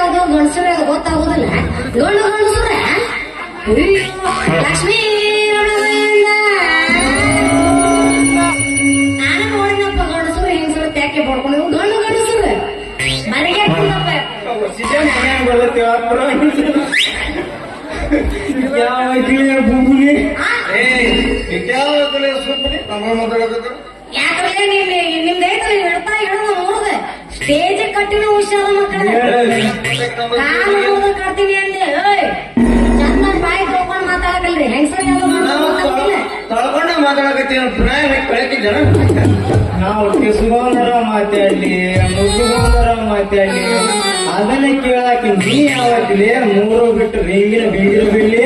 ಯಾವ್ದು ಗಂಡಸರು ಯಾವ್ದು ಗೊತ್ತಾಗೋದಿಲ್ಲ. ಗಂಡು ಗಂಡಸ್ರ ಲಕ್ಷ್ಮೀ ನಾನು ನೋಡಿನಪ್ಪ ಗಂಡಸರು ಹೆಂಗಸರು ತ್ಯಾಕೆ ಪಡ್ಕೊಂಡು ಗಂಡು ಗಂಡಸರು ಮನೆಗೆ ಯಾಕಂದ್ರೆ ನಿಮ್ದೈತಲ್ಲ ಹಿಡ್ತಾ ಹಿಡಿದು ನೋಡ್ದೆ ಸ್ಟೇಜ್ ಕಟ್ಟಿನ ಹುಷಾರ ಮಕ್ಕಳ ಕಾಲು ಕಟ್ತೀನಿ ಅಂದೆ ಚಂದ ಬಾಯಿ ತೊಳ್ಕೊಂಡು ಮಾತಾಡಕಲ್ರಿ ಹೆಂಗಸರ್ ತಳ್ಕೊಂಡ ಮಾತಾಡಕತ್ತೀವಿ ಪ್ರಾಯ ಬೆಳಗ್ಗೆ ಜನ ನಾವು ಕಿಸುಗೋಂದರ ಮಾತಾಡ್ಲಿ ಮುಗ್ಗುಗೋಂದರ ಮಾತಾಡ್ಲಿ ಅದನ್ನ ಕೇಳಾಕಿ ನೀ ಯಾವತ್ತಿಲೆ ಮೂರು ಬಿಟ್ಟು ರಿಂಗಿನ ಬೀಗಿನ ಬಿಡ್ಲಿ